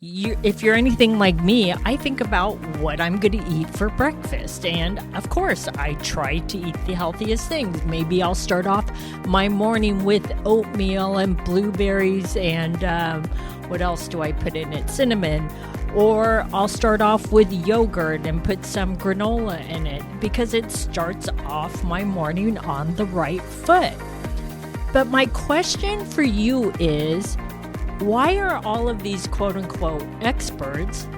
If you're anything like me, I think about what I'm going to eat for breakfast. And of course, I try to eat the healthiest things. Maybe I'll start off my morning with oatmeal and blueberries and what else do I put in it? Cinnamon. Or I'll start off with yogurt and put some granola in it because it starts off my morning on the right foot. But my question for you is, why are all of these quote-unquote experts,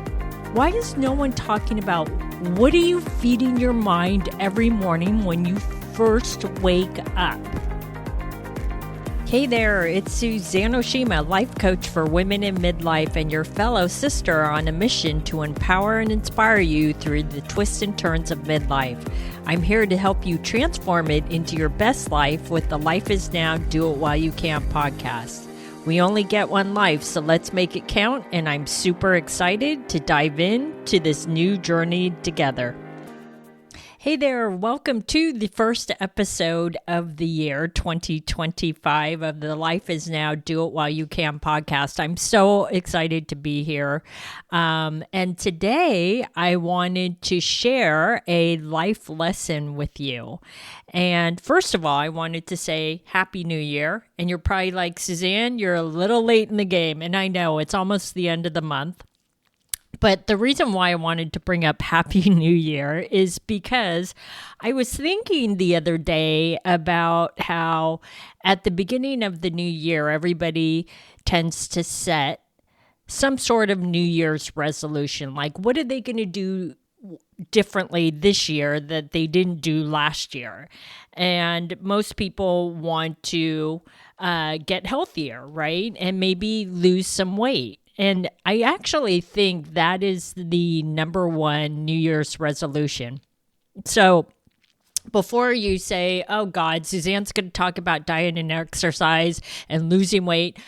why is no one talking about what are you feeding your mind every morning when you first wake up? Hey there, it's Suzanne Oshima, life coach for women in midlife and your fellow sister on a mission to empower and inspire you through the twists and turns of midlife. I'm here to help you transform it into your best life with the Life Is Now, Do It While You Can podcast. We only get one life, so let's make it count, and I'm super excited to dive into this new journey together. Hey there, welcome to the first episode of the year 2025 of the Life Is Now, Do It While You Can podcast. I'm so excited to be here. And today I wanted to share a life lesson with you. And first of all, I wanted to say Happy New Year. And you're probably like, Suzanne, you're a little late in the game. And I know it's almost the end of the month. But the reason why I wanted to bring up Happy New Year is because I was thinking the other day about how at the beginning of the new year, everybody tends to set some sort of New Year's resolution. Like, what are they going to do differently this year that they didn't do last year? And most people want to get healthier, right? And maybe lose some weight. And I actually think that is the number one New Year's resolution. So before you say, oh God, Suzanne's going to talk about diet and exercise and losing weight,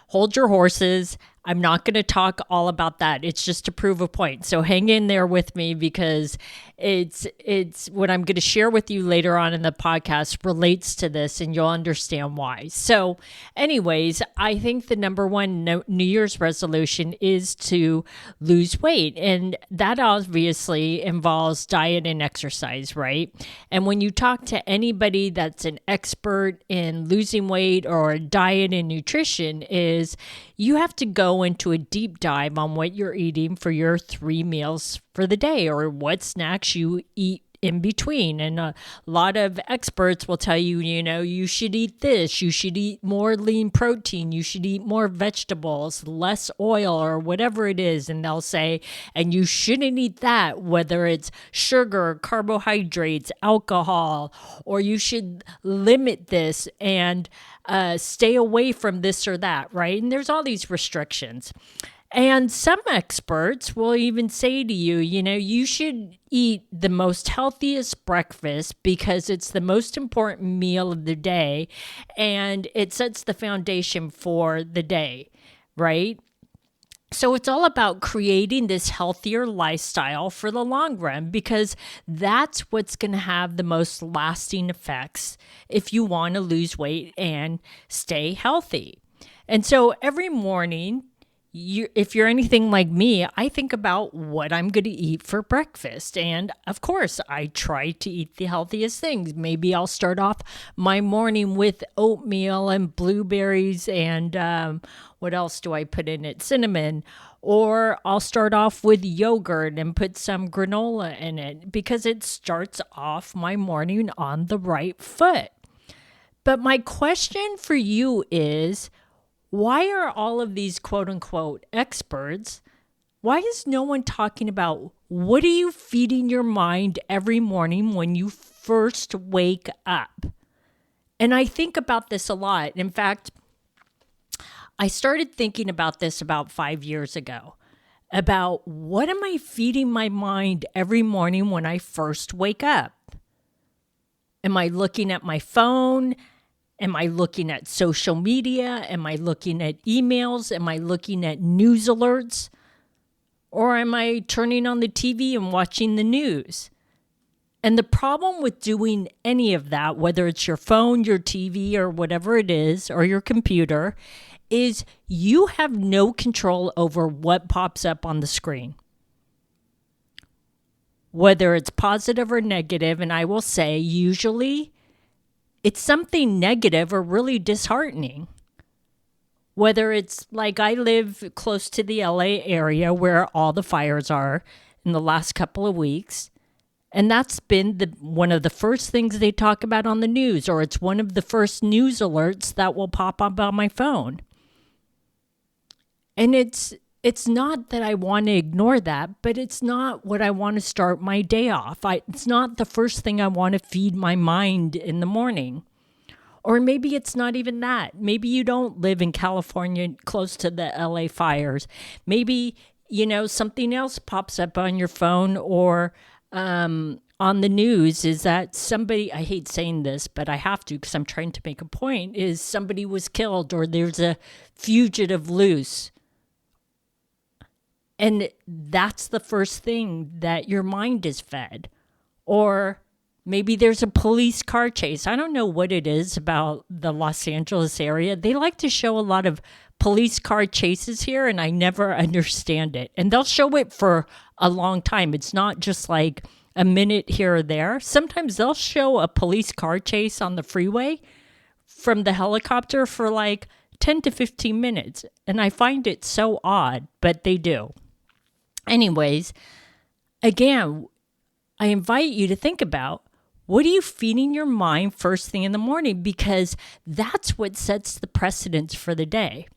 hold your horses. I'm not going to talk all about that. It's just to prove a point. So hang in there with me because it's what I'm going to share with you later on in the podcast relates to this and you'll understand why. So anyways, I think the number one New Year's resolution is to lose weight. And that obviously involves diet and exercise, right? And when you talk to anybody that's an expert in losing weight or diet and nutrition is you have to go into a deep dive on what you're eating for your 3 meals for the day or what snacks you eat in between. And a lot of experts will tell you, you should eat this, you should eat more lean protein, you should eat more vegetables, less oil or whatever it is. And they'll say, and you shouldn't eat that, whether it's sugar, carbohydrates, alcohol, or you should limit this and stay away from this or that, right? And there's all these restrictions. And some experts will even say to you, you should eat the most healthiest breakfast because it's the most important meal of the day and it sets the foundation for the day, right? So it's all about creating this healthier lifestyle for the long run because that's what's going to have the most lasting effects if you want to lose weight and stay healthy. And so every morning, if you're anything like me, I think about what I'm going to eat for breakfast. And of course, I try to eat the healthiest things. Maybe I'll start off my morning with oatmeal and blueberries and what else do I put in it? Cinnamon. Or I'll start off with yogurt and put some granola in it because it starts off my morning on the right foot. But my question for you is, why are all of these quote-unquote experts, why is no one talking about what are you feeding your mind every morning when you first wake up? And I think about this a lot. In fact, I started thinking about this about 5 years ago, about what am I feeding my mind every morning when I first wake up? Am I looking at my phone? Am I looking at social media? Am I looking at emails? Am I looking at news alerts? Or am I turning on the TV and watching the news? And the problem with doing any of that, whether it's your phone, your TV, or whatever it is, or your computer, is you have no control over what pops up on the screen, whether it's positive or negative. And I will say, usually it's something negative or really disheartening. Whether it's like I live close to the LA area where all the fires are in the last couple of weeks. And that's been one of the first things they talk about on the news, or it's one of the first news alerts that will pop up on my phone. And it's not that I want to ignore that, but it's not what I want to start my day off. It's not the first thing I want to feed my mind in the morning. Or maybe it's not even that. Maybe you don't live in California close to the LA fires. Maybe, something else pops up on your phone or on the news is that somebody, I hate saying this, but I have to because I'm trying to make a point, is somebody was killed or there's a fugitive loose. And that's the first thing that your mind is fed. Or maybe there's a police car chase. I don't know what it is about the Los Angeles area. They like to show a lot of police car chases here, and I never understand it. And they'll show it for a long time. It's not just like a minute here or there. Sometimes they'll show a police car chase on the freeway from the helicopter for like 10 to 15 minutes. And I find it so odd, but they do. Anyways, again, I invite you to think about, what are you feeding your mind first thing in the morning? Because that's what sets the precedence for the day.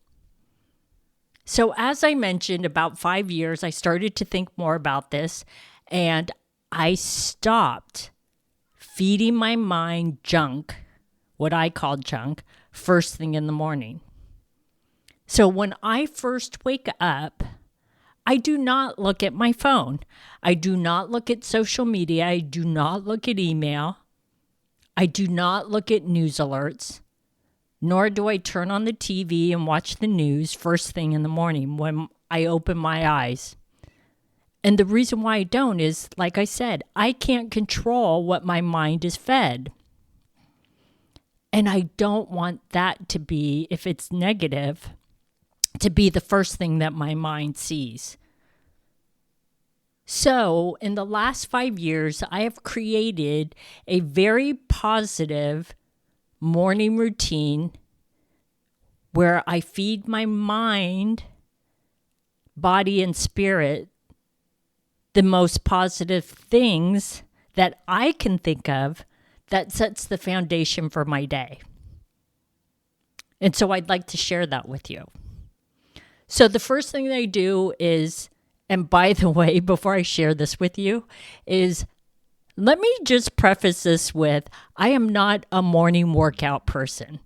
So as I mentioned, about 5 years, I started to think more about this, and I stopped feeding my mind junk, what I call junk, first thing in the morning. So when I first wake up, I do not look at my phone. I do not look at social media. I do not look at email. I do not look at news alerts, nor do I turn on the TV and watch the news first thing in the morning when I open my eyes. And the reason why I don't is, like I said, I can't control what my mind is fed. And I don't want that to be, if it's negative, to be the first thing that my mind sees. So in the last 5 years, I have created a very positive morning routine where I feed my mind, body, and spirit the most positive things that I can think of that sets the foundation for my day. And so I'd like to share that with you. So the first thing that I do is, and by the way, before I share this with you, is let me just preface this with, I am not a morning workout person.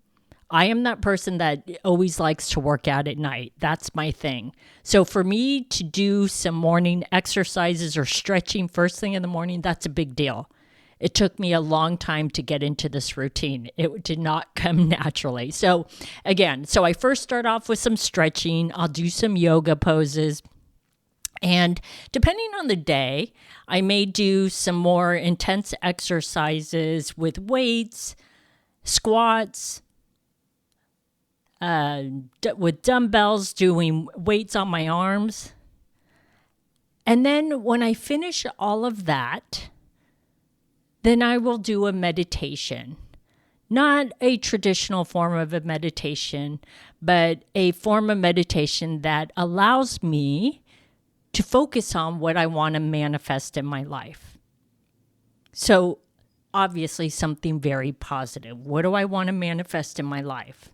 I am that person that always likes to work out at night. That's my thing. So for me to do some morning exercises or stretching first thing in the morning, that's a big deal. It took me a long time to get into this routine. It did not come naturally. So again, I first start off with some stretching. I'll do some yoga poses. And depending on the day, I may do some more intense exercises with weights, squats, with dumbbells, doing weights on my arms. And then when I finish all of that, then I will do a meditation. Not a traditional form of a meditation, but a form of meditation that allows me to focus on what I want to manifest in my life. So obviously something very positive. What do I want to manifest in my life?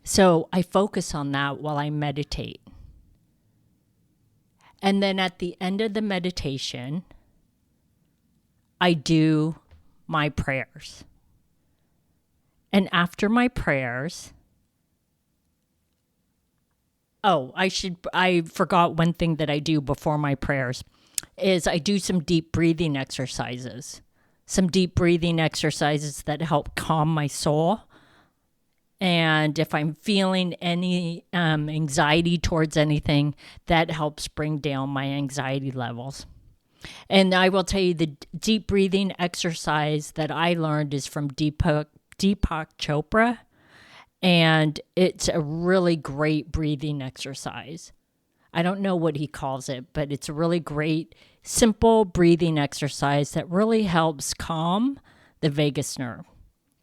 So I focus on that while I meditate. And then at the end of the meditation, I do my prayers. And after my prayers, I forgot one thing that I do before my prayers is I do some deep breathing exercises. Some deep breathing exercises that help calm my soul. And if I'm feeling any anxiety towards anything, that helps bring down my anxiety levels. And I will tell you, the deep breathing exercise that I learned is from Deepak Chopra. And it's a really great breathing exercise. I don't know what he calls it, but it's a really great, simple breathing exercise that really helps calm the vagus nerve.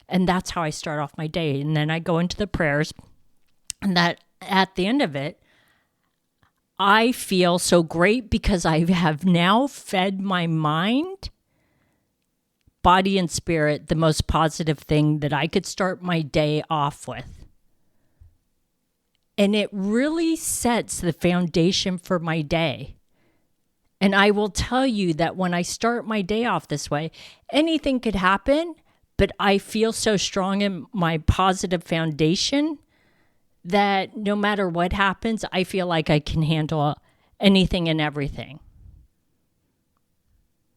And that's how I start off my day. And then I go into the prayers, and that at the end of it, I feel so great because I have now fed my mind, body, and spirit the most positive thing that I could start my day off with. And it really sets the foundation for my day. And I will tell you that when I start my day off this way, anything could happen, but I feel so strong in my positive foundation that no matter what happens, I feel like I can handle anything and everything.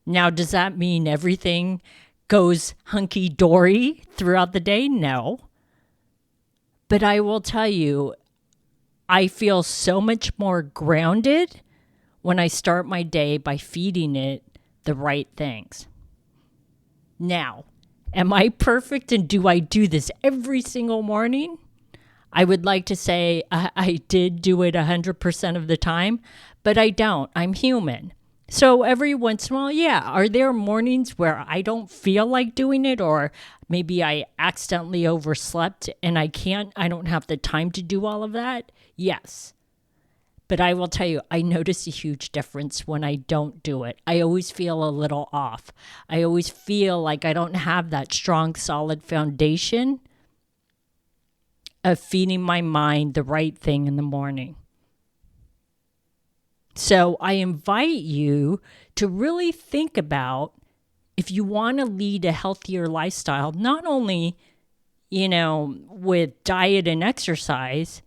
Now, does that mean everything goes hunky-dory throughout the day? No. But I will tell you, I feel so much more grounded when I start my day by feeding it the right things. Now, am I perfect, and do I do this every single morning? I would like to say I did do it 100% of the time, but I don't. I'm human. So every once in a while, yeah, are there mornings where I don't feel like doing it, or maybe I accidentally overslept and I don't have the time to do all of that? Yes. But I will tell you, I notice a huge difference when I don't do it. I always feel a little off. I always feel like I don't have that strong, solid foundation of feeding my mind the right thing in the morning. So I invite you to really think about, if you want to lead a healthier lifestyle, not only, with diet and exercise,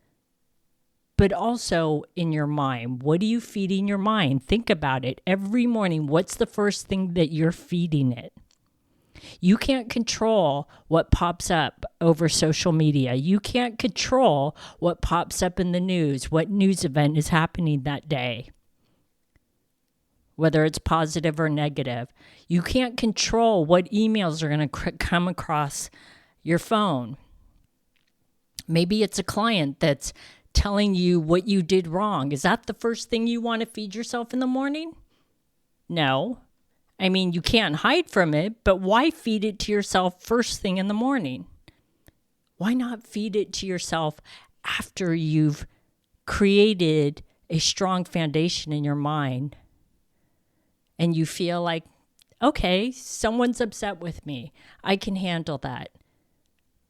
but also in your mind. What are you feeding your mind? Think about it. Every morning, what's the first thing that you're feeding it? You can't control what pops up over social media. You can't control what pops up in the news, what news event is happening that day, whether it's positive or negative. You can't control what emails are going to come across your phone. Maybe it's a client that's telling you what you did wrong. Is that the first thing you want to feed yourself in the morning? No. I mean, you can't hide from it, but why feed it to yourself first thing in the morning? Why not feed it to yourself after you've created a strong foundation in your mind and you feel like, okay, someone's upset with me. I can handle that.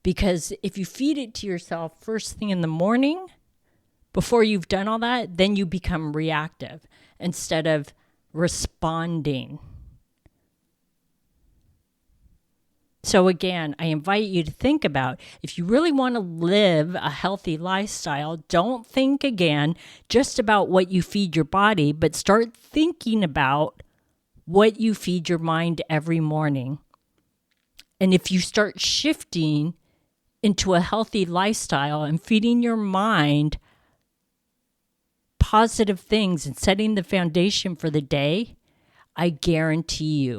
Because if you feed it to yourself first thing in the morning, before you've done all that, then you become reactive instead of responding. So again, I invite you to think about, if you really want to live a healthy lifestyle, don't think again just about what you feed your body, but start thinking about what you feed your mind every morning. And if you start shifting into a healthy lifestyle and feeding your mind positive things and setting the foundation for the day, I guarantee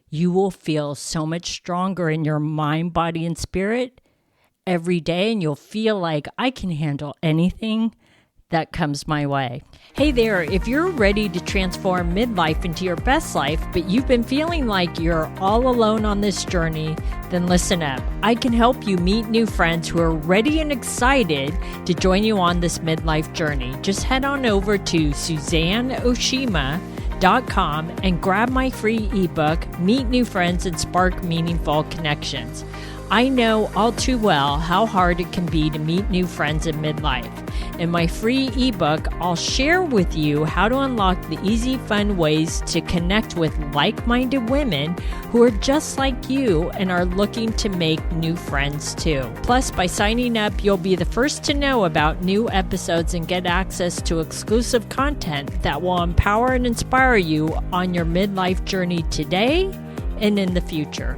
you will feel so much stronger in your mind, body, and spirit every day, and you'll feel like I can handle anything that comes my way. Hey there, if you're ready to transform midlife into your best life, but you've been feeling like you're all alone on this journey, then listen up. I can help you meet new friends who are ready and excited to join you on this midlife journey. Just head on over to SuzanneOshima.com and grab my free ebook, Meet New Friends and Spark Meaningful Connections. I know all too well how hard it can be to meet new friends in midlife. In my free ebook, I'll share with you how to unlock the easy, fun ways to connect with like-minded women who are just like you and are looking to make new friends too. Plus, by signing up, you'll be the first to know about new episodes and get access to exclusive content that will empower and inspire you on your midlife journey today and in the future.